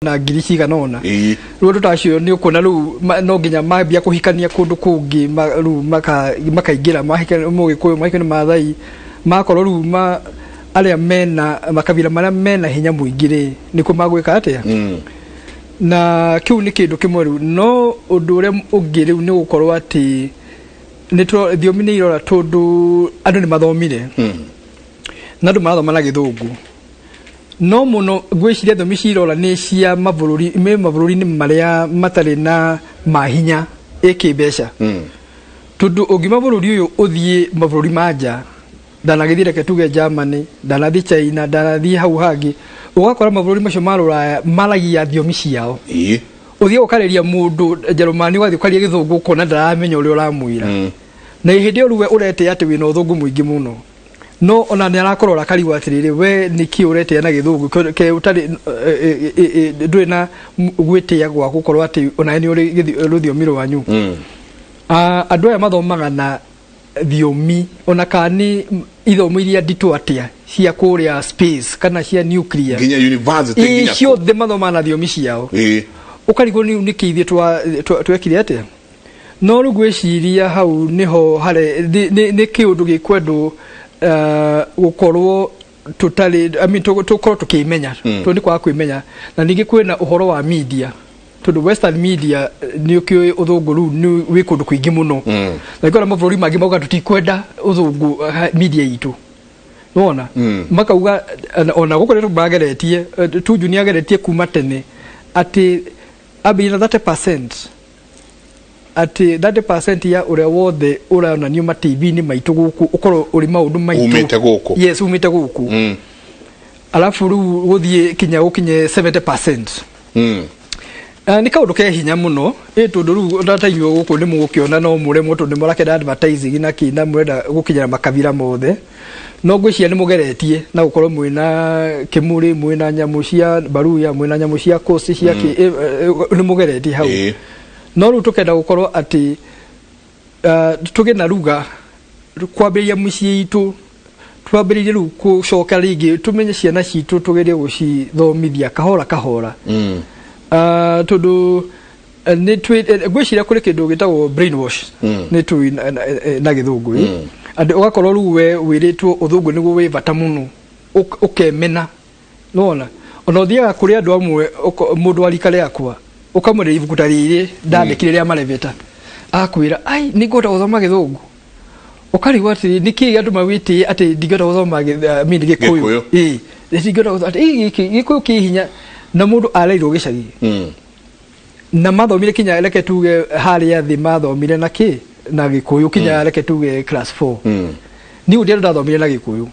na ngiri ciganona riu tutacio ni ukona riu no nginya mambia kuhikania kundu kungi riu makaingira mahikania Mugikuyu mahikania Maathai makorwo riu aria mena makabila maria mena hinya muingire niko magwika atia na kiu ni kindu kimwe riu no undu uria ungi riu ni gukorwo ati nitro thiomi ni irora tondu andu ni mathomire na andu marathoma na Githungu no muno gwiciria thiomi cirora ni cia mavururi ni maria matari na mahinya ikimbeca tondu ugima vururi uyu uthie mavururi manja ndanagithire ketuge Germany ndanathi China ndanathi hau hangi ugakora mavururi macio marura malagia thiomi ciao uthie ukariria mundu Jerumani wathi ukaria Githungu kona ndaramenya uri uramwira na ihindi uruwe urete ati wina uthungu muingi muno no ona ni arakorora kariwa atiriri we niki urete na Githungu ke utari ndwe na gwitia gwa gukorwo ati ona ni uri ruthiomi rwanyu andu aya mathomaga na thiomi ona kani ithomo iria nditu atia cia kuria space kana cia nuclear nginya university nginya cio the mathoma na thiomi ciao ukarigwo ni kiithie twekire atia no rugwiciria hau niho hare ni kiundu gikwendo gukorwo tutali tukorwo tukimenya tundi kwa kwimenya na ningi kwina uhoro wa media tondu western media ni ukio uthungu ru ni wikundu kwingi muno na ikora mavururi mangi mauga tutikwenda uthungu media itu nona makauga ona gukoretwo bageretie tu junior geretie kuma tene ati abina 30% ati 30% ya uria wothe uraona ni TV ni maitu guku ukoro uri maundu maitu umite guku yes umite guku alafu ru guthie kinya 70% ni kaundu ke hinya muno tondu ru ndataimyo guku ni mugukiona no muremo tondu murakenda advertising na kina mwenda gukinyira makabira mothe no ngwiciria ni mugeretie na gukorwo mwina kimuri mwina nyamu cia baruya mwina nyamu cia kosi cia ni mugeretie hau no ru tukenda gukorwo ati tuge na ruga kwambiria mucii itu twambiririe ru gucoka ringi tumenye ciana citu tugerie gucithomithia kahora tondu ni gwiciria kuri kindu gitagwo brainwash ni tu na Githungu andu ugakorwo ru we wiritwo uthungu niguo wi bata muno ukemena nona ona uthiaga kuri andu amwe mundu arikare akwa ukamwira ibuku tariri ndandikire ria mareveta akwira ai ningota guthoma Githungu ukarigwa ati niki andu mawiti ati ndigota guthoma mindi Gikuyu ndigota guthoma ati Gikuyu kihinya na mundu arairwo gicagi na mathomire kinya reke tuge haria thi mathomire na ki na Gikuyu kinya reke tuge class 4 ni udia ndathomire na Gikuyu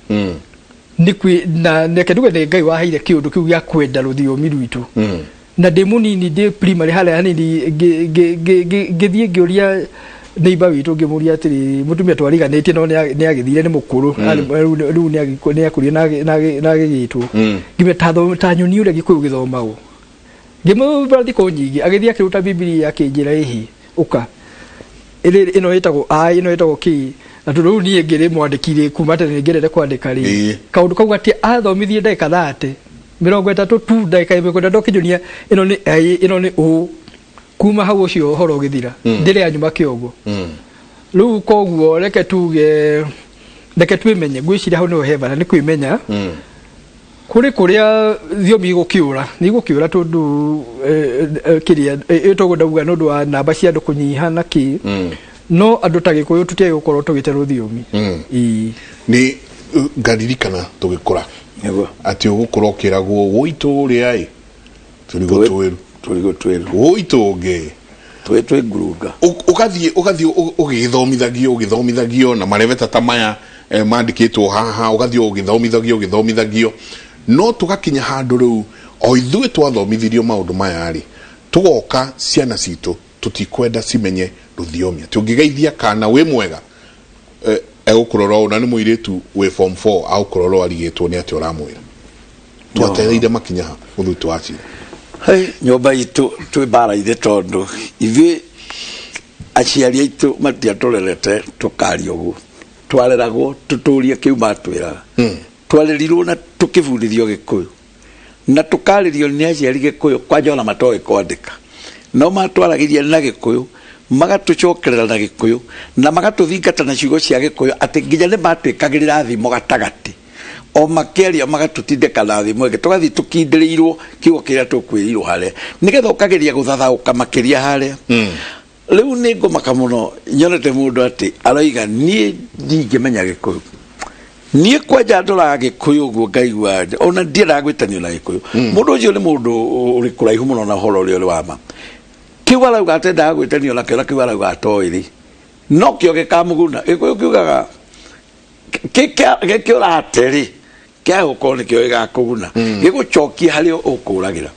ni na reke tuge Ngai waheire kiundu kiu gya kwenda ruthiomi rwitu na demunini de primary haria hanini githie ngioria neighbor witu ngimuria atiri mutumia twariganite no ni agithire ni mukuru riu ni akurie na gigitwo ngime ta nyoni ure Gikuyu githomagwo ngimu brathi ko nyingi agithia akiruta Biblia akinjira ihi uka ino itagwo ki na tondu ni ngire mwandikire kuma tene ngerere kwandika ri kaundu kau ati athomithie ndeka 30 30 tu ndeka 30 kinyonia ino ni kuma hau ucio horo githira ndire anyuma kiogo riu koguo reke twimenye gwiciria hau no heva ni kwimenya kuri kuria thiomi gukiura ni gukiura tondu kiria etogo ndauga no ndwa namba cia andu kunyiha na ki no andu ta Gikuyu tutie gukorwo tugiterwo thiomi ni ngaririkana tugikura ati ugukorwo kiragwo woitu ria turigo tweru woitu ge twe ngurunga ukathie ugithomithagio na mareveta tamaya mandikitwo haha ugathie ugithomithagio no tugakinya handu riu o ithuĩ twathomithirio maundu maya ri tugoka ciana citu tutikwenda cimenye ruthiomi tungigeithia kana we mwega egukurora ona ni muiritu we form 4 au kurora arigitwo ni ati uramwira twatereire makinya muthu twacira nyomba itu twi bara ithe tondu ithi aciari aitu matiatorerete tukari ugu twareragwo tuturie kiu matwira twaririrwo na tukibundithio Gikuyu na tukaririo ni aciari Gikuyu kwanja ona matoe kwandika no matwaragiria na Gikuyu magatucokerera na Gikuyu na magatuthingata na ciugo cia Gikuyu ati nginya ni matwikagirira thimo gatagati o makeria magatutindeka na thimo ege tugathi tukindirirwo kiugo kiria tukwirirwo hare nigetha ukageria guthathauka makeria hare riu ni ngomaka muno nyonete mundu ati aroiga nie ndingimenya Gikuyu nie kwanja ndoraga Gikuyu guo ngaigua ona ndiendaga gwitanio na Gikuyu mundu ucio ni mundu uri kuraihu muno na horo uri wama kiuga rauga atendaga gwitanio na kio kiuga rauga atoiri no kio gikamuguna Gikuyu kiugaga kikio rateri kia ukone kio gakuguna gigucokia hario ukuragira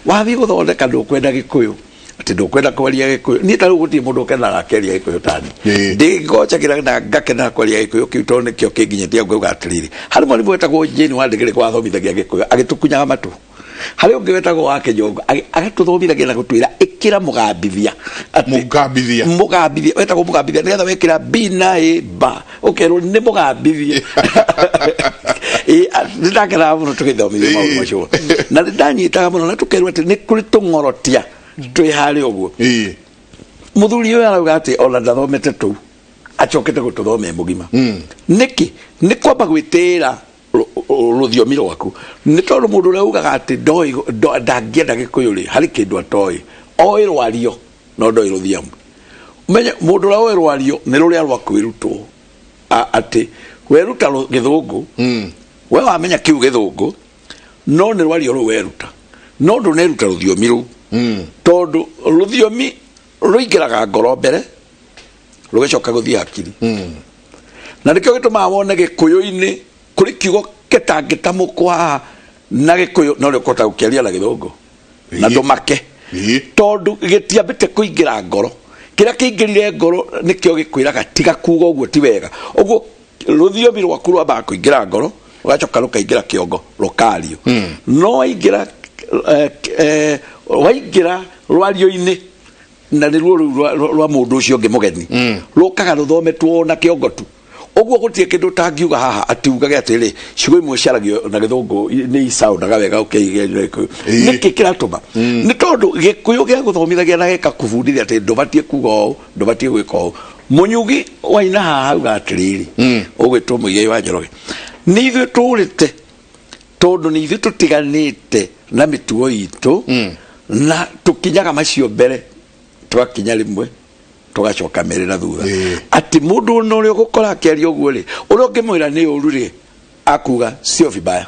wathi guthondeka ndukwenda Gikuyu ati ndukwenda kwaria Gikuyu ni taru guti mundu kenaga keria Gikuyu tani ndigocha kira ngakena kwaria Gikuyu kiutone kio kinginyetia ngauga atiriri hari mwalimu wetagwo Jane Wandigire kwa thomithagia Gikuyu agitukunyaga matu hari ungi wetagwo wake Jongo agatuthomithagia na gutwira ikira mugambithia mugambithia wetagwo mugambithia nigetha wekira bina ba ukerwo ni mugambithia ndakera muno tukithomithia maundu macio na ndanyitaga muno na tukerwo ati ni kuri tungorotia twi hari uguo muthuri uyu arauga ati ona ndathomete tu acokete gututhome mugima niki ni kwamba gwitira ruthiomi rwaku ni tondu mundu uria ugaga ati ndangienda Gikuyu ri hari kindu atoi oi rwario no ndoi ruthiamu menye mundu uria oi rwario ni ruria rwakwirutwo ati weruta Githungu we wamenya kiu Githungu no ni rwario ru weruta no ndu neruta ruthiomi ru tondu ruthiomi ruingiraga ngoro mbere rugicoka guthii hakiri na nikio gituma wone Gikuyu-ini kuri kiugo ketangitamukwa na Gikuyu no rikota gukiaria na Githungu na ndumake tondu gitiambite kuingira ngoro kira kiingirire ngoro nikio gikwiraga tiga kuuga uguo ti wega uguo ruthiomi rwaku rwamba kuingira ngoro ugacoka rukaingira kiongo rukario no ingira waingira rwario-ini na niruo rwa mundu ucio ngi mugeni rukaga ruthometwo na kiongo tu uguo gutie kindu tangiuga haha atiugage atiri ciugo imwe ciaragio na Githungu ni isaundaga wega ukeigeria Gikuyu niki kiratuma ni tondu Gikuyu gia guthomithagia na geka kubundithia ati ndubatie kuga o ndubatie gwika o munyugi waina haha auga atiriri ugwitwo muigai wa Njoroge ni ithuĩ tũrĩte tondu ni ithuĩ tũtiganĩte na mĩtugo itu na tukinyaga macio mbere twakinya rimwe tugacoka mere na thutha ati mundu no uri gukora akiaria uguo ri uri ngimwira ni uru ri akuga sio vibaya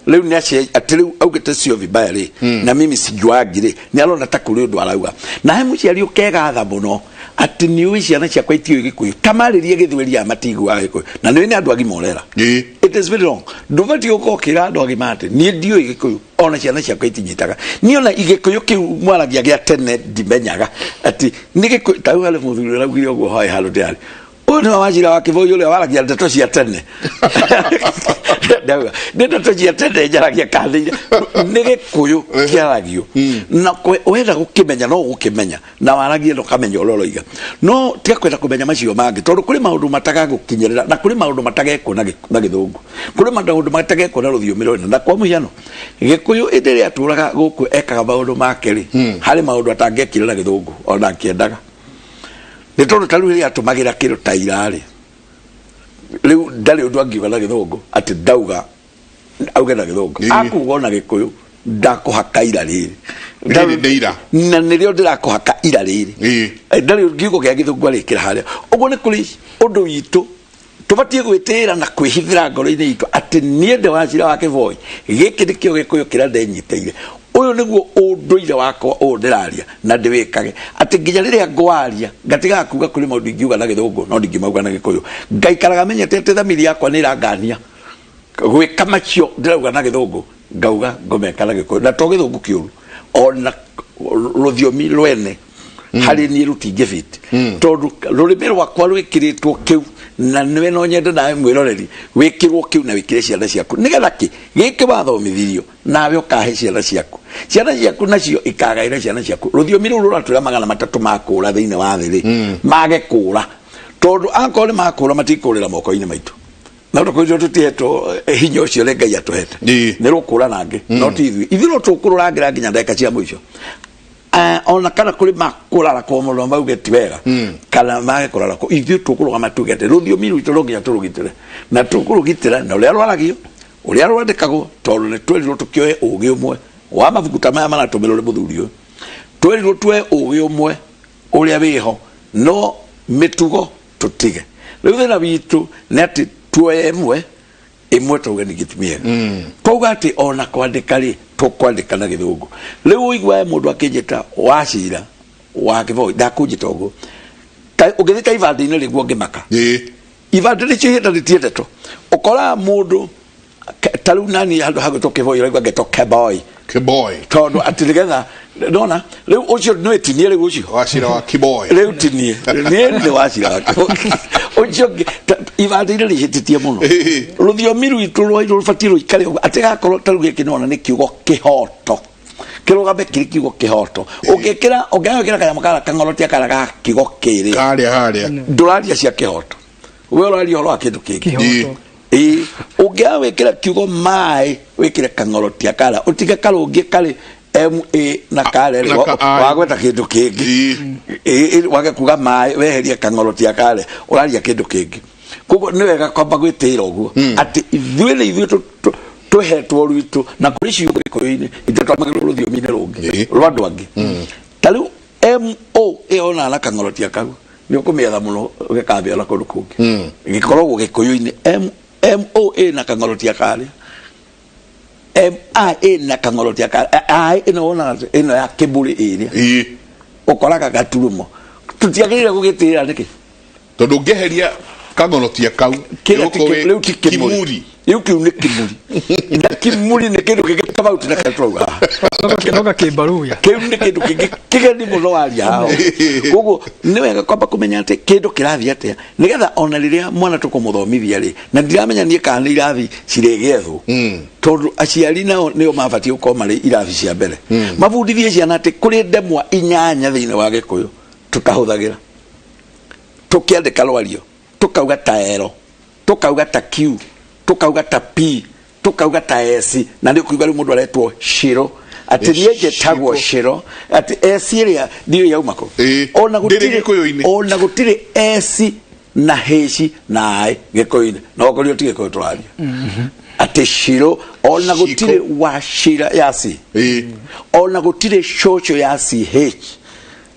leo ni ati leo augite sio vibaya ri na mimi sijuagi ri ni alona takuri undu arauga na he muciari ukegatha muno ati ni uiciana ciakwa itio Gikuyu tamaririe githweria matigu wa Gikuyu na ni andu agimorera it is very wrong ndubati ukokira andu agimate ni ndio Gikuyu ona ciana ciakwa itinyitaga ni ona Gikuyu kiu mwaragia gia tene dimenyaga ati ni Gikuyu tau hale muthuri raugire uguo hoye halu diari uyu ni wajira wa Kivoi ule waragia ndeto cia tene ndawa ndeto cia tene njaragia kathira ni Gikuyu kiaragio na wenda gukimenya no gukimenya na waragia no kamenya uroroiga no tia kwenda kumenya macio mangi tondu kuri maundu mataga gukinyerera na kuri maundu matageko na Githungu kuri maundu matageko na ruthiomi rwena na kwa muhiano Gikuyu indiri aturaga guku ekaga maundu make ri hari maundu atangekire na Githungu ona akiendaga ni tondu taru ri atumagira kiru ta irari riu ndari undu angiuga na Githungu ati ndauga auge na Githungu akuga na Gikuyu ndakuhaka ira riri na nirio ndirakuhaka ira riri ndari ngiugo gia Githungu arikira haria uguo ni kuri undu witu tubatie gwitira na kwihithira ngoro-ini itu ati niende wacira wa Kivoi giki ndikio Gikuyu kira ndenyiteire uyu niguo unduire wakwa undiraria na ndiwikage ati nginya riria ngwaria ngatiga kuga kuri maundu ngiuga na Githungu no ndingimauga na Gikuyu ngaikaraga menyete ati thamiri yakwa ni irangania gwika macio ndirauga na Githungu ngauga ngomeka na Gikuyu na to Githungu kiuru ona ruthiomi rwene hari ni rutingifiti tondu rurimi rwakwa rwikiritwo kiu na niwe no nyende nawe mwiroreri wikirwo kiu na wikire ciana ciaku nigetha ki giki wathomithirio nawe ukahe ciana ciaku nacio ikagaira ciana ciaku ruthiomi ruru ruratura 300 makura thiine wa thiri mage kura tondu ankole makura matikurira moko-ini maitu na ndo kwizo tutieto hinyo cio lenga ya tuhete ne rukura nange no tithi ithiro tukura ngira nginya ndeka cia mwisho ona kana kuri makura ko mulo mbauge tiwega kana mage kurara ko ithio tukuru kama tugete ruthio miru itoronginya turugitire na tukurugitira na uria rwaragio uria rwandikagwo tondu ne twerirwo tukioe ugi umwe wa mavuguta maya manatumiro le muthurio twerirwo twe ugi umwe uria wiho no mitugo tutige riu thina witu ne ati tuemwe imwe tuge nigitimie koga ati ona kwandika ri tukwandika na githungu riu igwa mundu akinjita wacira wa kivoi ndakujita ugo ugithika ibandi-ini riguo ngimaka ibandi ricio hitanditie ndeto ukora mundu taru nani handu hagwitwo kivoi raigua ngetwo keboy tondu ati nigetha ndona riu ucio no etinie riu ucio wacira wa keboy riu tinie ni wacira wa ucio ibandi-ini rihititie muno ruthiomi rwitu rubatiĩ rũikare atĩ gakorwo taru gĩkĩ nona nĩ kiugo kĩhoto kĩrũgame kĩrĩ kiugo kĩhoto ũngĩgĩkĩra kanyamũ kara kang'orotia kara ga kiugo kĩrĩ harĩa ndũraria cia kĩhoto we ũraria ũhoro wa kĩndũ kĩngĩ ũngĩaga wĩkĩra kiugo maĩ wĩkĩre kang'orotia kara ũtige karũngĩ karĩ MA na kare wagweta kindu kingi wage kuga maĩ weherie kang'orotia kare ũraria kindu kingi koguo nĩ wega kwamba gwĩtĩĩra ũguo atĩ ithuĩ tũhetwo rwitũ na kũrĩ ciugo gĩkũyũ-inĩ itũtwamagĩrwo rũthiomi-inĩ rũngĩ rwa andũ angĩ ta rĩu MO ĩona na kang'orotia kau nĩ ũkũmĩetha mũno ũgĩkambia na kũndũ kũngĩ gĩkoragwo gĩkũyũ-inĩ MO na kang'orotia karĩa MI na kang'orotia karĩa I ĩno ya kĩmbũrĩ ĩrĩa ũkoraga gaturumo tũtiagĩrĩire gũgĩtĩĩra nĩkĩ tondu ngeheria kang'orotia kau riu ti kimuri riu kiu ni kimuri na kimuri ni kindu gigitauti na katauga noga kimbaruya kiu ni kindu kigeni muno waria hao koguo ni wega kwamba kumenya ati kindu kirathi atia nigetha ona riria mwana tukumuthomithia ri na ndiramenya nie kana irathi ciregethwo tondu aciari nao nio mabatie uko mari irathi cia mbere mabundithie ciana ati kuri ndemwa 8 thiine wa gikuyu tukahuthagira tukiandika rwario tukauga ta ero tukauga ta Q tukauga ta P tukauga ta S na ndio kuiga mundu aretwo Shiro ati nie jetagwo Shiro ati S iria ndio yaumako ona gutire S na H na I gikoine no gorio tige ko twaria ati Shiro ona gutire wa Shira ya C ona gutire shocho ya CH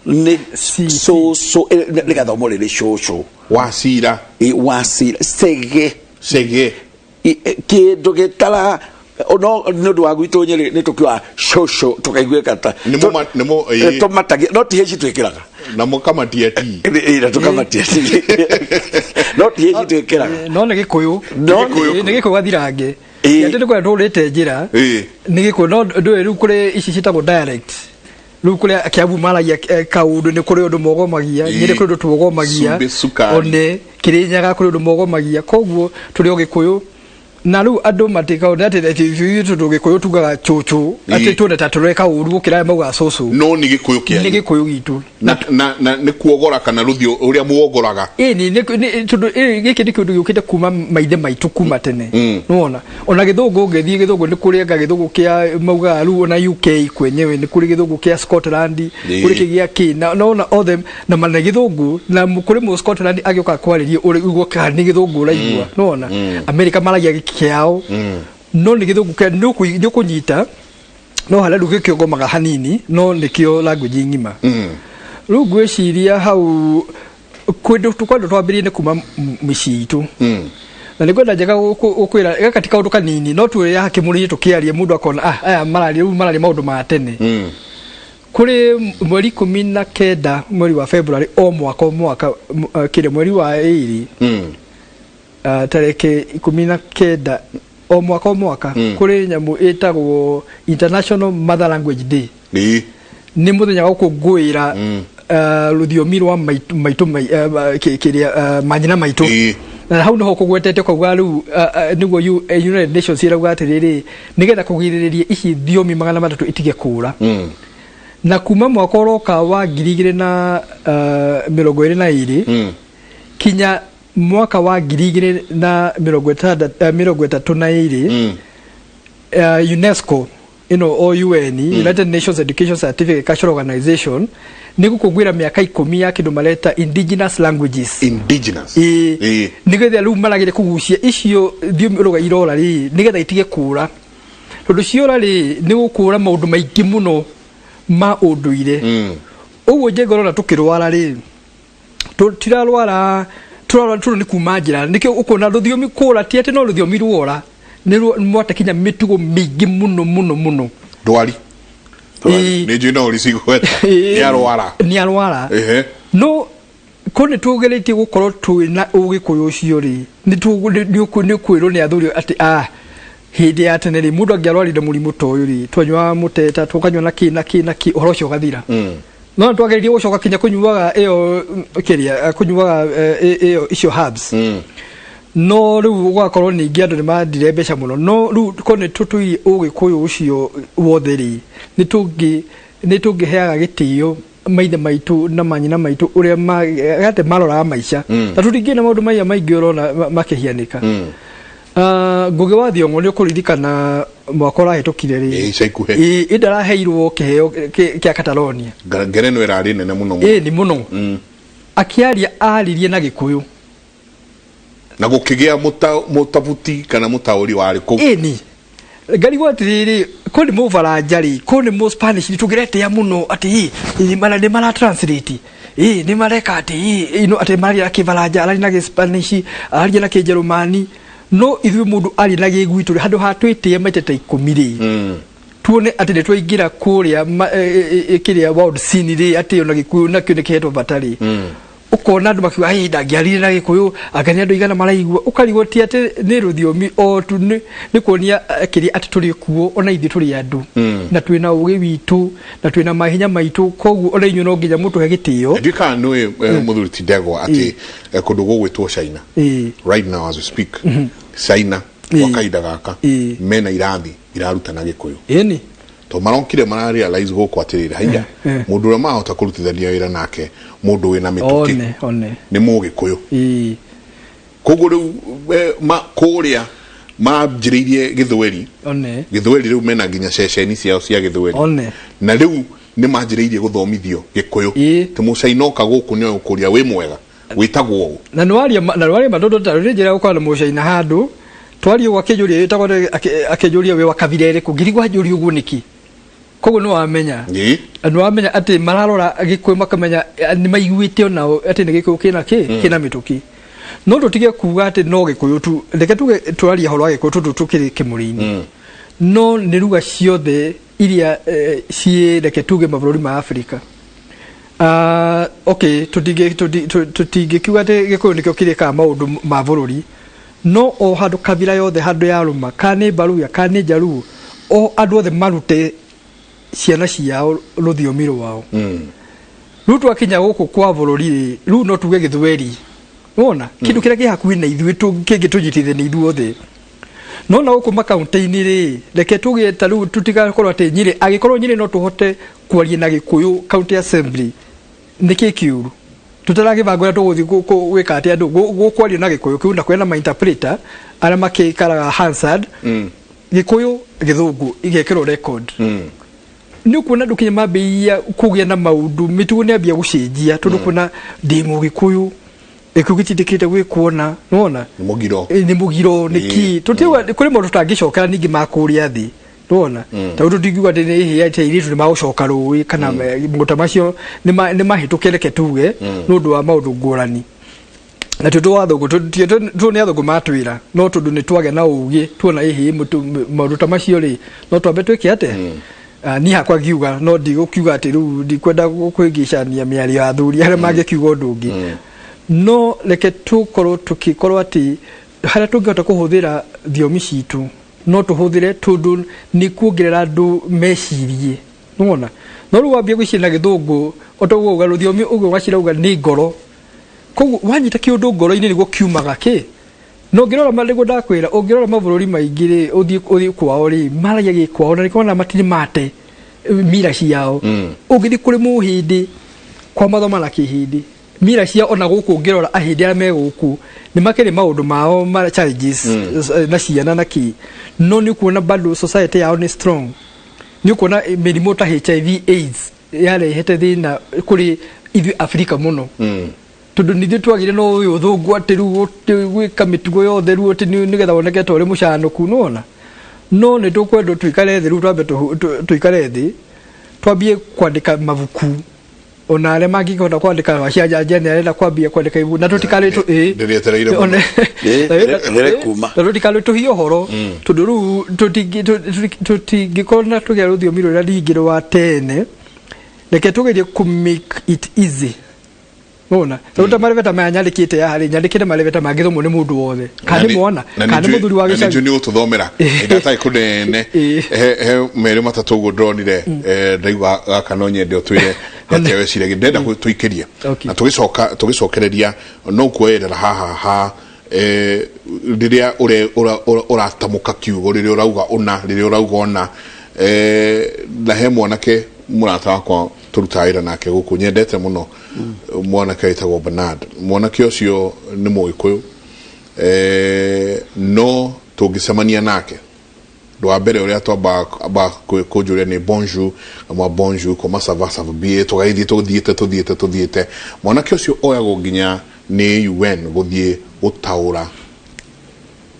ne so le gathomo le shocho wasira sege kindu gitara no ndu wagwito nyeri ni tukiwa shosho tukaigwe kata nimo tomatagia no tiheshi twikiraga na mukamatia ti ira tukamatia ti no tiheshi twikiraga no ne gikuyu ne gikuyu gathirange yate ndiko ndurite njira ne gikuyu no ndu kuri ici citagwo dialect riu kuria kiabu maragia kaundu ni kuri undu mogomagia nyiri kuri undu tugomagia one kirinyaga kuri undu mogomagia koguo turi o gikuyu na riu andu matikaona ati tundu gikuyu tugaga chuchu ati tune ta tureka uru kira mauga soso no ni gikuyu kia ni gikuyu gitu na ni kuogora kana ruthio uria muogoraga ni tundu giki ndi kundu yukite kuma maithe maitu kuma tene nuona ona githungu ngethie githungu ni kuri nga githungu kia mauga riu ona UK kwenyewe ni kuri githungu kia Scotland kuri kigia kina naona all them na mana githungu na kuri mu Scotland agioka kwaririe uri ugo ka ni githungu uraigua nuona America maragia kiao no ni githungu kia ni kunyita no hala nduge kiogomaga hanini no nikio language ngima riu gwiciria hau kwendu tukwenda twambirie kuma miciitu na nikwenda njaga ukwira katika undu kanini no tu ya kimuri tukiaria mundu akona aya marari maundu ma tene kuri mweri 19 mweri wa February o mwaka kile mweri wa 2 tareke 19 o mwaka kuri nyamu etagwo International Mother Language Day ni muthenya wa kungwira ruthiomi rwa maitu kiria manyina maitu na hau no kugwetete kwa riu niguo United Nations irauga atiriri nigetha kugiririria ici thiomi 300 itige kura na kuma mwaka roka wa 2022 kinya mwaka wa 2032 UNESCO UN United Nations Education Certificate Cultural Organization nigukungwira miaka 10 ya kindu mareta indigenous languages nigetha riu maragire kugucia icio thiuruga irora ri nigetha itige kura tondu ciora ri nigukura maundu maingi muno ma unduire uguo njengorona tukirwara ri turarwara ni kuma njira nikio ukona ruthiomi kura ti ati no ruthiomi ruora ni mwate kinya mitugo mingi muno ndwari ni jino risigweta ni arwara no kone tugeretie gukorwo twina ugikuyu ucio ri ni kwirwo ni athuri ati hindi ya tene ri mundu angiarwarire murimu toyu ri twanywa muteta tukanywa na ki uhoro ucio gathira no twageririe gucoka kinya kunyuaga iyo kiria kunyuaga iyo icio herbs no riu ugakorwo ningi andu ni mandire mbeca muno no riu kone tutui ugikuyu ucio wothe ri ni tungiheaga gitio maithe maitu na manyina maitu uria gate marora maisha ta tutingi na maundu maiya maingi urona makihianika ngugi wa Thiongo ni ukuririkana mwaka urahitukire ri idaraheirwo kiheo kia Catalonia ngerenwa irari nene muno ni muno akiaria aririe na Gikuyu na gukigia mutabuti kana mutauri wari ku ni gari gwatiriri ko ni muvaranja ri ko ni mu Spanish ni tugirete ya muno ati ni mara translate ni mareka ati ati mari akivaranja ari na Spanish ari na Kijerumani no ithu mundu ari na gigwitu handu hatwitie matete 10 ri tuone ati ne twaingira kuria kiria world scene ri ati ona Gikuyu na kyo nekehetwo batari ukona andu makiuga hey ndangiarire na Gikuyu agani andu igana maraigua ukarigwo ti ati ni ruthiomi o tu ni kuonia kiria ati turi kuo ona ithi turi andu na twina ugi witu na twina mahinya maitu koguo ona inyu no nginya mutu he gitio ndika nwe muthuri ti Ndegwa ati kundu gugwitwo China right now as we speak China wakaida gaka mena irathi irarutana Gikuyu ni to maronkire mara realize go kwatirira haya mundu ura mahota kurutithania wira nake mundu wina mituki ni Mugikuyu koguo riu kuria manjiriirie Githweri Githweri riu mena nginya ceceni ciao cia Githweri na riu ni manjiriirie guthomithio Gikuyu ti mucainoka guku ni ukuria wi mwega witagwo na nwaria madodo ta rinjira gukwana mucaina handu twari gwa kijuria yetagwo akijuria we wakabirere kugirigwa juri uguo niki koguo no amenya ati mararora Gikuyu makamenya ni maiguite ona ati ni Gikuyu kina mituki no tutige kuga ati no Gikuyu tu reke tuge twari horo Gikuyu tukiri kimurini no ni ruga ciothe iria cie reke tuge mabururi ma Afrika okay tutige kuga ati Gikuyu nikyo kiri ka maundu ma bururi no o handu kabira yothe handu ya ruma kane baruya kane jaru o andu othe marute ciana ciao ruthiomi rwao riu twakinya guku kwa bururi riu no tuge Githweri wona kindu kiria ki hakuhi na ithui kingi tujitithe ni ithui othe no na guku makaunti-ini ri reke tuge ta riu tutigakorwo ati Nyeri agikorwo Nyeri no tuhote kwaria na Gikuyu county assembly niki kiuru tutaragibangura tuguthi gwika ati andu gukwaria na Gikuyu kiunda kwena ma interpreter ara makikaraga Hansard Gikuyu Githungu igekirwo record ni kuona ndukinya mambia kugia na maundu mitugo ni ambia gucenjia tondu kuna ndimo Gikuyu ekugitindikite gwe kuona nona ni mugiro niki tutiwa kuri mo tutangicokera ningi makuria thi nona ta tutingiwa ndi ni hiya ite iritu ni magucoka ruwi kana mutamacio ni mahitukire ketuge nundu wa maundu ngurani na tutu wathugu tu ni athugu matwira no tundu ni twage na ugi tuona hihi maundu tamacio ri no twambe twike ate ni hakwa giuga no ndigukiuga ati riu ndikwenda kwigicania miario ya athuri aria mangikiuga undu ungi no reke tukikorwo ati haria tungihota kuhuthira thiomi citu no tuhuthire tundu ni kuongerera andu mecirie nona no riu wambia gwicina Githungu otoguga ruthiomi uguo wacirauga ni ngoro koguo wanyita kiundu ngoro-ini niguo kiumaga ki no ngirora mandigo ndakwira ungirora mabururi maingi ri uthii kwao ri maragia gikwao na nikona matiri mate mira ciao ungithi kuri muhindi kwa mathoma na kihindi mira cia ona guku ngirora ahindi ara me guku ni makere maundu mao ma challenges na ciana na ki no ni kuona bado society yao ni strong ni kuona mirimo ta HIV AIDS yale hete thina kuri ithu Africa muno tondu nithu twagire no uyu thungu atiru gwika mitugo yothe ru ati ni getha woneke tore mucanuku nona no ni tukwendo tuikare thi ru twambe tuikare thi twambie kwandika mabuku ona ale mangikona kwandika wacianja jene arenda kwambia kwandika ibu na tutikale tu ndiriyetereire kuma na tutikale tu hiyo horo tondu ru tutingikona tugia ruthiomi rura ringiro wa tene reke tugerie ku make it easy ona ruta mareveta manyandikite ya hari nyandikite mareveta magithomo ni mundu wothe kandi muona kandi muthuri wa gicagi ni ututhomera ndata ikunene he mere matatu go dronire ndaigwa gakanonye ndio twire yatewe cirege ndenda tuikiria na tugicokereria no kuerera haha riria uratamuka kiugo riria urauga una riria urauga ona na he mwanake murata wakwa turutaira nake guku nyendete muno mwanake aitagwo Bernard mwanake ucio ni muikuyu no tungicemania nake ndwa mbere uria twamba kujuria ni bonjour comment ça va bien tuthiete mwanake ucio oyagwo nginya ni UN guthie utaura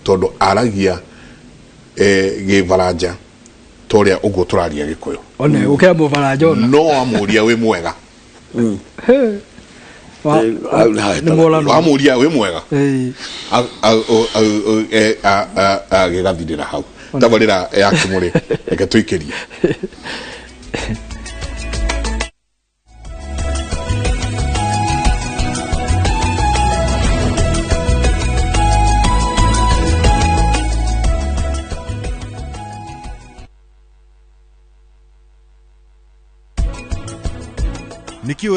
tondu aragia givaraja toria ugo turaria gikuyu one ukira muvaraja ona no amuria we mwega amuria we mwega gigathirira hau tabarira yake muri reke tuikirie Nikiwa